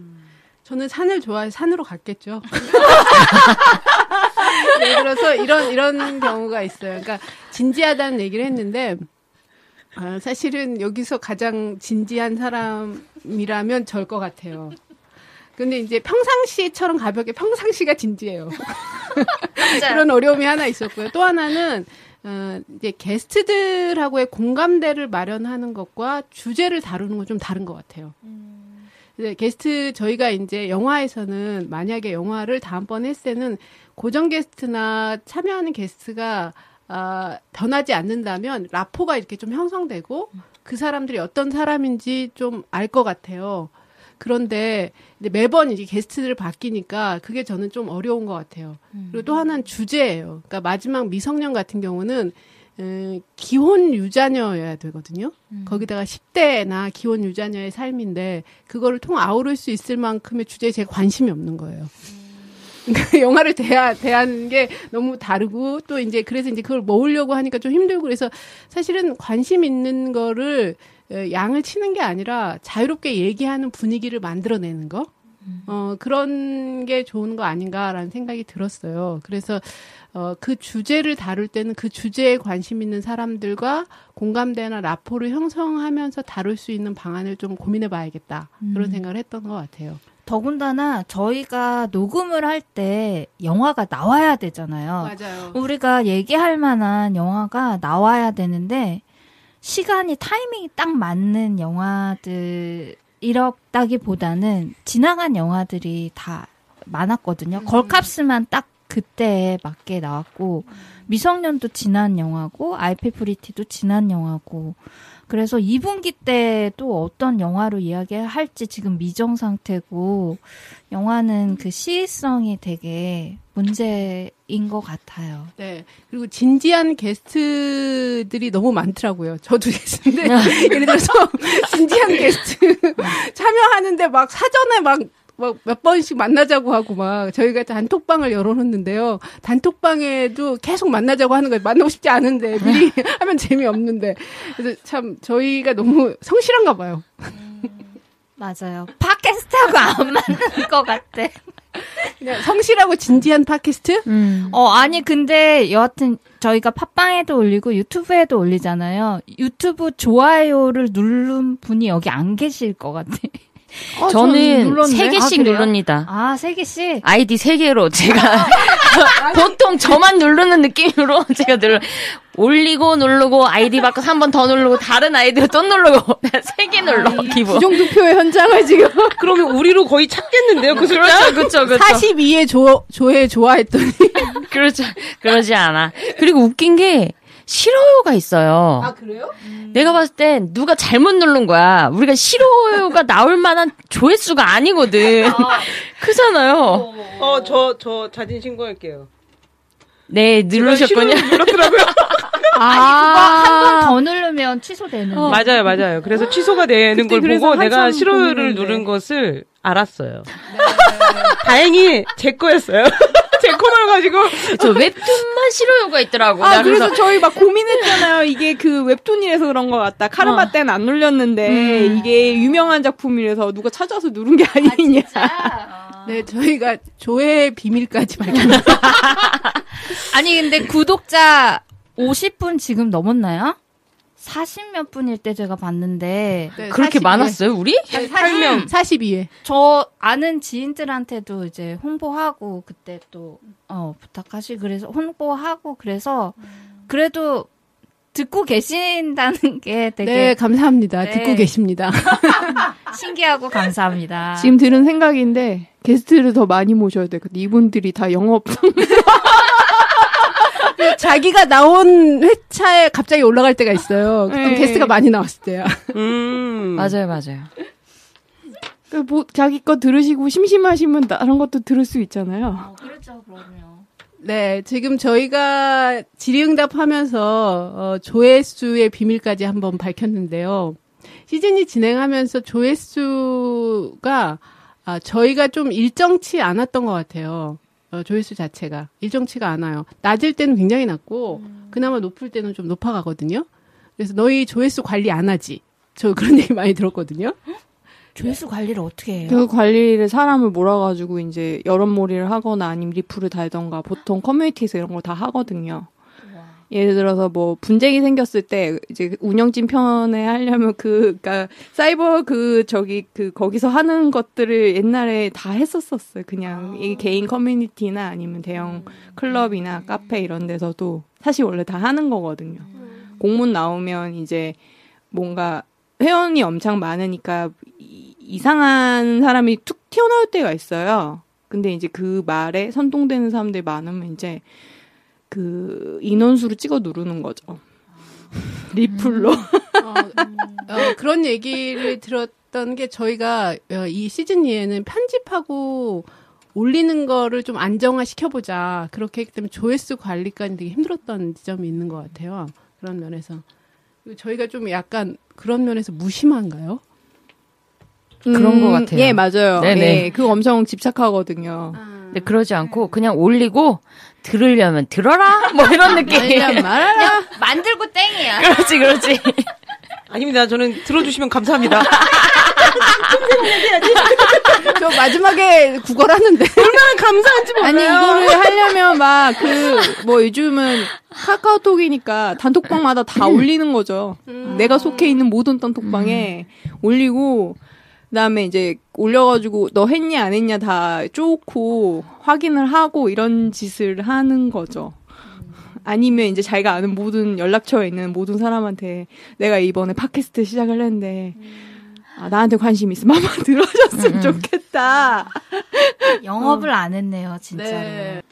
저는 산을 좋아해 산으로 갔겠죠. 예를 들어서 이런 경우가 있어요. 그러니까 진지하다는 얘기를 했는데 사실은 여기서 가장 진지한 사람이라면 절 것 같아요. 근데 이제 평상시처럼 가볍게 평상시가 진지해요. 그런 어려움이 하나 있었고요. 또 하나는 이제 게스트들하고의 공감대를 마련하는 것과 주제를 다루는 건 좀 다른 것 같아요. 게스트 저희가 이제 영화에서는 만약에 영화를 다음번에 했을 때는 고정 게스트나 참여하는 게스트가 변하지 않는다면 라포가 이렇게 좀 형성되고 그 사람들이 어떤 사람인지 좀 알 것 같아요. 그런데 이제 매번 이제 게스트들을 바뀌니까 그게 저는 좀 어려운 것 같아요. 그리고 또 하나는 주제예요. 그러니까 마지막 미성년 같은 경우는 기혼 유자녀여야 되거든요. 거기다가 10대나 기혼 유자녀의 삶인데 그거를 아우를 수 있을 만큼의 주제에 제가 관심이 없는 거예요. 그러니까 영화를 대하는 게 너무 다르고 또 이제 그래서 이제 그걸 모으려고 하니까 좀 힘들고 그래서 사실은 관심 있는 거를 양을 치는 게 아니라 자유롭게 얘기하는 분위기를 만들어내는 거. 그런 게 좋은 거 아닌가라는 생각이 들었어요. 그래서 그 주제를 다룰 때는 그 주제에 관심 있는 사람들과 공감대나 라포를 형성하면서 다룰 수 있는 방안을 좀 고민해 봐야겠다. 그런 생각을 했던 것 같아요. 더군다나 저희가 녹음을 할 때 영화가 나와야 되잖아요. 맞아요. 우리가 얘기할 만한 영화가 나와야 되는데 시간이 타이밍이 딱 맞는 영화들이라기보다는 지나간 영화들이 다 많았거든요. 걸캅스만 딱 그때에 맞게 나왔고 미성년도 지난 영화고 아이피 프리티도 지난 영화고 그래서 2분기 때 또 어떤 영화로 이야기할지 지금 미정 상태고 영화는 그 시의성이 되게 문제인 것 같아요. 네. 그리고 진지한 게스트들이 너무 많더라고요. 저도 게스트인데 예를 들어서 진지한 게스트 참여하는데 막 사전에 막 몇 번씩 만나자고 하고 막 저희가 단톡방을 열어놓는데요. 단톡방에도 계속 만나자고 하는 거예요. 만나고 싶지 않은데 미리 하면 재미없는데 그래서 참 저희가 너무 성실한가 봐요. 맞아요. 팟캐스트하고 안 맞는 것 같아. 그냥 성실하고 진지한 팟캐스트? 아니 근데 여하튼 저희가 팟빵에도 올리고 유튜브에도 올리잖아요. 유튜브 좋아요를 누른 분이 여기 안 계실 것 같아. 저는 3개씩 누릅니다. 3개씩? 아이디 3개로 제가 보통 저만 누르는 느낌으로 제가 올리고 누르고 아이디 바꿔서 한 번 더 누르고 다른 아이디로 또 누르고 3개 눌러 기본. 부정투표의 현장을 지금. 그러면 우리로 거의 찾겠는데요, 그 숫자? 그렇죠. 42에 조회 좋아했더니. 그렇죠. 그러지 않아. 그리고 웃긴 게 싫어요가 있어요. 아, 그래요? 내가 봤을 땐 누가 잘못 누른 거야. 우리가 싫어요가 나올 만한 조회수가 아니거든. 크잖아요. 저 자진 신고할게요. 네, 누르셨군요. 눌렀더라고요. 그거 한 번 더 누르면 취소되는. 맞아요. 그래서 취소가 되는 걸 보고 내가 싫어요를 누른 것을 알았어요. 네. 다행히 제 거였어요. 제 코너를 가지고. 저 웹툰만 싫어요가 있더라고. 그래서 저희 막 고민했잖아요. 이게 그 웹툰이라서 그런 것 같다. 카르마 때는 안 눌렸는데 이게 유명한 작품이라서 누가 찾아서 누른 게 아니냐. 네, 저희가 조회 비밀까지 밝혔어요. 아니 근데 구독자 50분 지금 넘었나요? 40몇 분일 때 제가 봤는데 네, 그렇게 42회. 많았어요, 우리? 8명. 42회. 저 아는 지인들한테도 이제 홍보하고 그때 또 부탁하시 그래서 홍보하고 그래서 그래도 듣고 계신다는 게 되게 네, 감사합니다. 네. 듣고 계십니다. 신기하고 감사합니다. 지금 들은 생각인데 게스트를 더 많이 모셔야 되거든. 이분들이 다 영업 자기가 나온 회차에 갑자기 올라갈 때가 있어요. 그럼 네. 게스트가 많이 나왔을 때야. 맞아요, 맞아요. 뭐 자기 거 들으시고 심심하시면 다른 것도 들을 수 있잖아요. 그렇죠, 그럼요. 네, 지금 저희가 질의응답 하면서 조회수의 비밀까지 한번 밝혔는데요. 시즌이 진행하면서 조회수가 저희가 좀 일정치 않았던 것 같아요. 조회수 자체가 일정치가 않아요. 낮을 때는 굉장히 낮고 그나마 높을 때는 좀 높아가거든요. 그래서 너희 조회수 관리 안 하지? 저 그런 얘기 많이 들었거든요. 조회수 관리를 어떻게 해요? 그 관리를 사람을 몰아가지고 이제 여론몰이를 하거나 아니면 리플을 달던가 보통 커뮤니티에서 이런 걸 다 하거든요. 예를 들어서 뭐 분쟁이 생겼을 때 이제 운영진 편에 하려면 그니까 사이버 거기서 하는 것들을 옛날에 다 했었어요. 그냥 이 개인 커뮤니티나 아니면 대형 클럽이나 카페 이런 데서도 사실 원래 다 하는 거거든요. 공문 나오면 이제 뭔가 회원이 엄청 많으니까 이상한 사람이 툭 튀어나올 때가 있어요. 근데 이제 그 말에 선동되는 사람들이 많으면 이제 그 인원수를 찍어 누르는 거죠. 리플로. 그런 얘기를 들었던 게 저희가 이 시즌 2에는 편집하고 올리는 거를 좀 안정화 시켜보자. 그렇게 했기 때문에 조회수 관리까지 되게 힘들었던 지점이 있는 것 같아요. 그런 면에서. 저희가 좀 약간 그런 면에서 무심한가요? 그런 것 같아요. 예, 맞아요. 네네. 예, 그거 엄청 집착하거든요. 근데 그러지 않고 그냥 올리고 들으려면 들어라? 뭐 이런 느낌. 말이란 말아라. 만들고 땡이야. 그렇지, 그렇지. 아닙니다. 저는 들어주시면 감사합니다. 저 마지막에 구걸하는데. 얼마나 감사한지 몰라요. 아니 이거를 하려면 막 뭐 요즘은 카카오톡이니까 단톡방마다 다 올리는 거죠. 내가 속해 있는 모든 단톡방에 올리고 그다음에 이제 올려가지고 너 했냐 안 했냐 다 쪼고 확인을 하고 이런 짓을 하는 거죠. 아니면 이제 자기가 아는 모든 연락처에 있는 모든 사람한테 내가 이번에 팟캐스트 시작을 했는데 나한테 관심 있으면 한번 들어줬으면 좋겠다. 영업을 안 했네요, 진짜로. 네.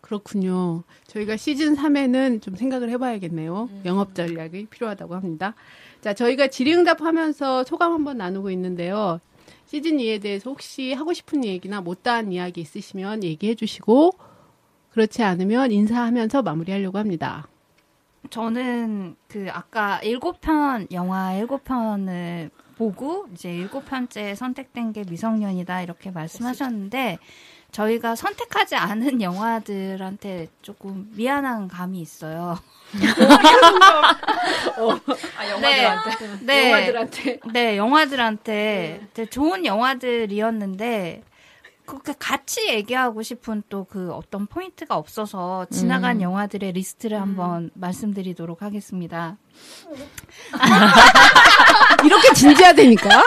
그렇군요. 저희가 시즌 3에는 좀 생각을 해봐야겠네요. 영업 전략이 필요하다고 합니다. 자, 저희가 질의응답 하면서 소감 한번 나누고 있는데요. 시즌 2에 대해서 혹시 하고 싶은 얘기나 못다한 이야기 있으시면 얘기해 주시고, 그렇지 않으면 인사하면서 마무리하려고 합니다. 저는 아까 7편, 영화 7편을 보고 이제 7편째 선택된 게 미성년이다 이렇게 말씀하셨는데 저희가 선택하지 않은 영화들한테 조금 미안한 감이 있어요. 영화들한테. 네. 영화들한테. 네, 영화들한테 되게 좋은 영화들이었는데 그렇게 같이 얘기하고 싶은 또 그 어떤 포인트가 없어서 지나간 영화들의 리스트를 한번 말씀드리도록 하겠습니다. 이렇게 진지하다니까?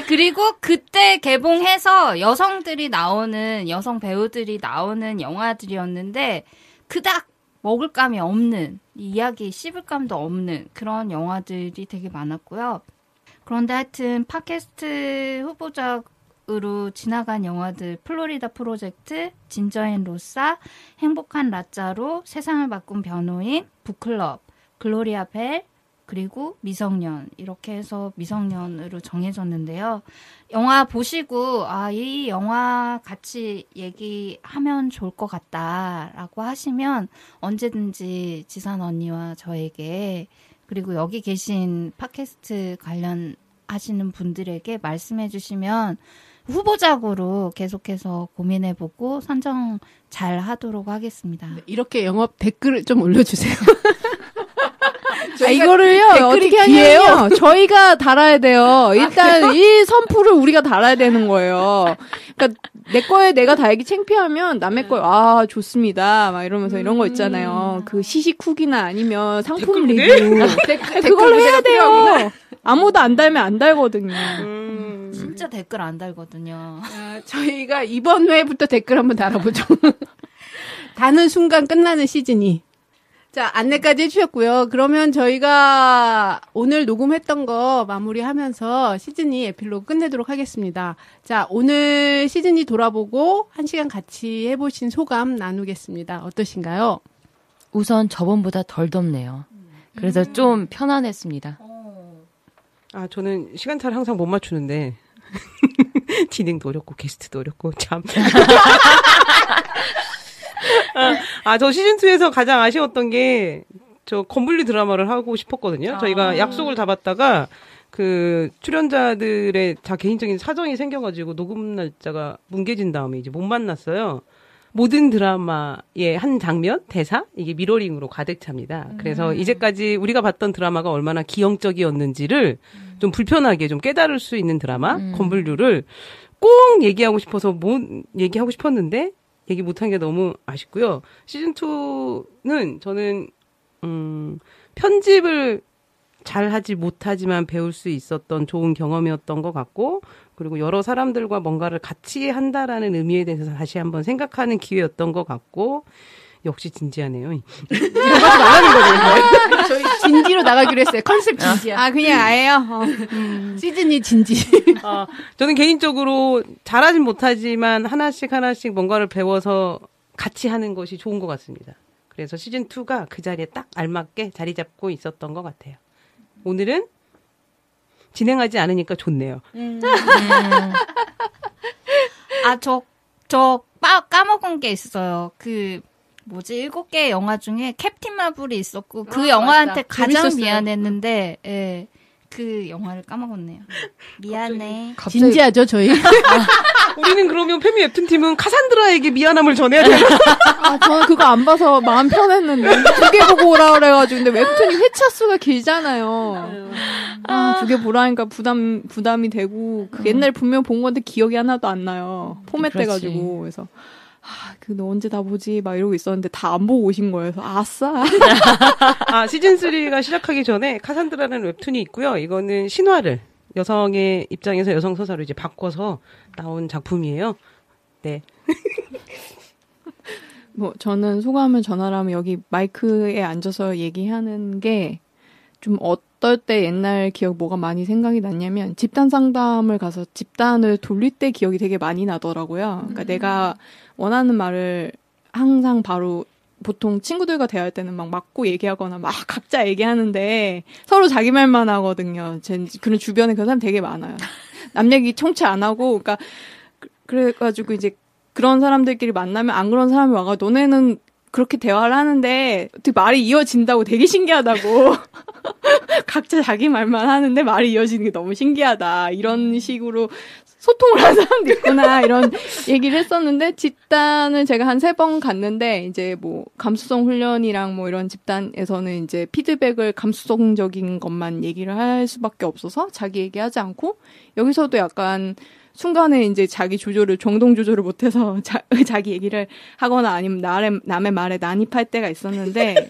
그리고 그때 개봉해서 여성들이 나오는, 여성 배우들이 나오는 영화들이었는데, 그닥 먹을감이 없는, 이야기 씹을감도 없는 그런 영화들이 되게 많았고요. 그런데 하여튼, 팟캐스트 후보작으로 지나간 영화들, 플로리다 프로젝트, 진저앤 로사, 행복한 라짜로, 세상을 바꾼 변호인, 북클럽, 글로리아 벨, 그리고 미성년 이렇게 해서 미성년으로 정해졌는데요. 영화 보시고 이 영화 같이 얘기하면 좋을 것 같다라고 하시면 언제든지 지산 언니와 저에게 그리고 여기 계신 팟캐스트 관련하시는 분들에게 말씀해 주시면 후보작으로 계속해서 고민해보고 선정 잘 하도록 하겠습니다. 이렇게 영업 댓글을 좀 올려주세요. 이거를요 어떻게 하냐면요 저희가 달아야 돼요. 일단 이 선풀을 우리가 달아야 되는 거예요. 그러니까 내 거에 내가 달기 창피하면 남의 거에 좋습니다 막 이러면서 이런 거 있잖아요. 그 시식쿡이나 아니면 상품 리뷰 그걸 해야 돼요. 아무도 안 달면 안 달거든요. 진짜 댓글 안 달거든요. 저희가 이번 회부터 댓글 한번 달아보죠. 다는 순간 끝나는 시즌이. 자, 안내까지 해주셨고요. 그러면 저희가 오늘 녹음했던 거 마무리하면서 시즌2 에필로그 끝내도록 하겠습니다. 자, 오늘 시즌2 돌아보고 1시간 같이 해보신 소감 나누겠습니다. 어떠신가요? 우선 저번보다 덜 덥네요. 그래서 좀 편안했습니다. 아, 저는 시간차를 항상 못 맞추는데. 진행도 어렵고, 게스트도 어렵고, 참. 저 시즌2에서 가장 아쉬웠던 게, 저 건물리 드라마를 하고 싶었거든요. 저희가 약속을 잡았다가, 출연자들의 다 개인적인 사정이 생겨가지고, 녹음 날짜가 뭉개진 다음에 이제 못 만났어요. 모든 드라마의 한 장면, 대사, 이게 미러링으로 가득 찹니다. 그래서 이제까지 우리가 봤던 드라마가 얼마나 기형적이었는지를 좀 불편하게 좀 깨달을 수 있는 드라마, 건물류를 꼭 얘기하고 싶어서 얘기하고 싶었는데, 얘기 못한 게 너무 아쉽고요. 시즌2는 저는, 편집을 잘 하지 못하지만 배울 수 있었던 좋은 경험이었던 것 같고, 그리고 여러 사람들과 뭔가를 같이 한다라는 의미에 대해서 다시 한번 생각하는 기회였던 것 같고, 역시 진지하네요. 저희 진지로 나가기로 했어요. 컨셉 진지야. 아, 그냥 아예요. 시즌이 진지. 저는 개인적으로 잘하진 못하지만 하나씩 뭔가를 배워서 같이 하는 것이 좋은 것 같습니다. 그래서 시즌2가 그 자리에 딱 알맞게 자리 잡고 있었던 것 같아요. 오늘은 진행하지 않으니까 좋네요. 까먹은 게 있어요. 7개 영화 중에 캡틴 마블이 있었고, 그 영화한테 맞다. 가장 재밌었어요. 미안했는데, 예, 그 영화를 까먹었네요. 미안해. 진지하죠, 저희? 우리는 그러면 페미 웹툰 팀은 카산드라에게 미안함을 전해야 되나? 저는 그거 안 봐서 마음 편했는데 2개 보고 오라 그래가지고. 근데 웹툰이 회차 수가 길잖아요. 2개 보라니까 부담이 되고. 옛날에 분명 본 건데 기억이 하나도 안 나요. 포맷 돼가지고. 그래서 너 언제 다 보지? 막 이러고 있었는데 다 안 보고 오신 거예요. 그래서 아싸. 시즌3가 시작하기 전에 카산드라는 웹툰이 있고요. 이거는 신화를 여성의 입장에서 여성 서사로 이제 바꿔서 나온 작품이에요. 네. 저는 소감을 전하라면 여기 마이크에 앉아서 얘기하는 게 좀 어떨 때 옛날 기억 뭐가 많이 생각이 났냐면 집단 상담을 가서 집단을 돌릴 때 기억이 되게 많이 나더라고요. 그러니까 내가 원하는 말을 항상 바로 보통 친구들과 대화할 때는 막 맞고 얘기하거나 막 각자 얘기하는데 서로 자기 말만 하거든요. 그런 주변에 그런 사람 되게 많아요. 남 얘기 청취 안 하고, 그러니까 그래가지고 이제 그런 사람들끼리 만나면 안 그런 사람이 와가 너네는 그렇게 대화를 하는데 어떻게 말이 이어진다고 되게 신기하다고. 각자 자기 말만 하는데 말이 이어지는 게 너무 신기하다. 이런 식으로 소통을 하는 사람도 있구나. 이런 얘기를 했었는데, 집단을 제가 한 3번 갔는데, 이제 감수성 훈련이랑 이런 집단에서는 이제 피드백을 감수성적인 것만 얘기를 할 수밖에 없어서 자기 얘기하지 않고, 여기서도 약간 순간에 이제 자기 정동 조절을 못해서 자기 얘기를 하거나 아니면 남의 말에 난입할 때가 있었는데,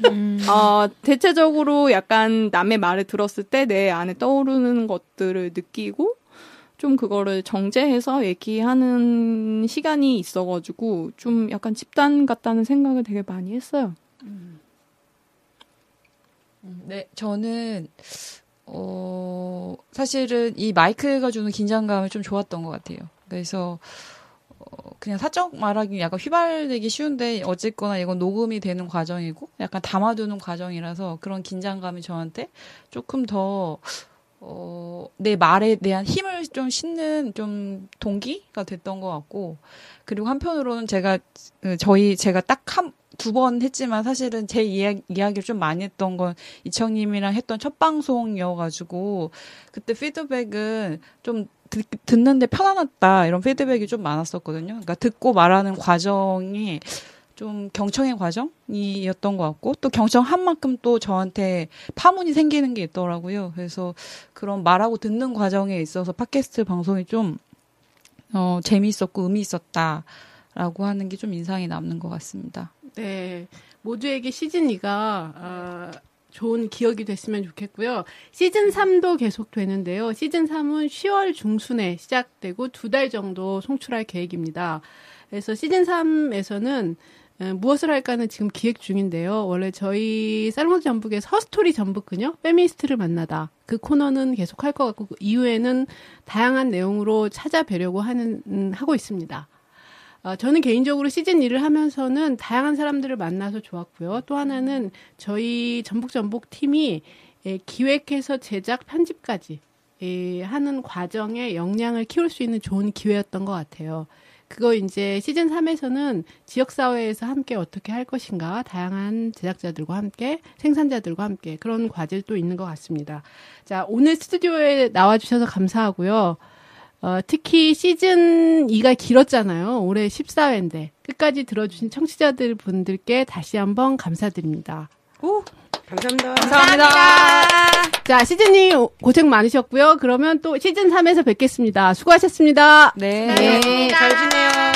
대체적으로 약간 남의 말을 들었을 때 내 안에 떠오르는 것들을 느끼고, 좀 그거를 정제해서 얘기하는 시간이 있어가지고, 좀 약간 집단 같다는 생각을 되게 많이 했어요. 네, 저는, 사실은 이 마이크가 주는 긴장감이 좀 좋았던 것 같아요. 그래서, 그냥 사적 말하기 약간 휘발되기 쉬운데, 어쨌거나 이건 녹음이 되는 과정이고, 약간 담아두는 과정이라서 그런 긴장감이 저한테 조금 더, 내 말에 대한 힘을 좀 싣는 좀 동기가 됐던 것 같고, 그리고 한편으로는 제가 딱 2번 했지만 사실은 제 이야기를 좀 많이 했던 건 이청님이랑 했던 첫 방송이어가지고, 그때 피드백은 좀 듣는데 편안했다, 이런 피드백이 좀 많았었거든요. 그러니까 듣고 말하는 과정이 좀 경청의 과정이었던 것 같고, 또 경청한 만큼 또 저한테 파문이 생기는 게 있더라고요. 그래서 그런 말하고 듣는 과정에 있어서 팟캐스트 방송이 좀 재미있었고 의미 있었다라고 하는 게 좀 인상이 남는 것 같습니다. 네, 모두에게 시즌2가 좋은 기억이 됐으면 좋겠고요. 시즌3도 계속 되는데요. 시즌3은 10월 중순에 시작되고 2달 정도 송출할 계획입니다. 그래서 시즌3에서는 무엇을 할까는 지금 기획 중인데요. 원래 저희 살롱드 전북의 서스토리 전북은요, 페미니스트를 만나다. 그 코너는 계속 할 것 같고, 그 이후에는 다양한 내용으로 찾아뵈려고 하고 있습니다. 저는 개인적으로 시즌 2를 하면서는 다양한 사람들을 만나서 좋았고요. 또 하나는 저희 전북 팀이 기획해서 제작, 편집까지 하는 과정에 역량을 키울 수 있는 좋은 기회였던 것 같아요. 그거 이제 시즌 3에서는 지역사회에서 함께 어떻게 할 것인가, 다양한 제작자들과 함께, 생산자들과 함께 그런 과제도 또 있는 것 같습니다. 자, 오늘 스튜디오에 나와주셔서 감사하고요. 특히 시즌 2가 길었잖아요. 올해 14회인데 끝까지 들어주신 청취자들 분들께 다시 한번 감사드립니다. 감사합니다. 감사합니다. 자, 시즌 2 고생 많으셨고요. 그러면 또 시즌 3에서 뵙겠습니다. 수고하셨습니다. 네. 잘 지내요.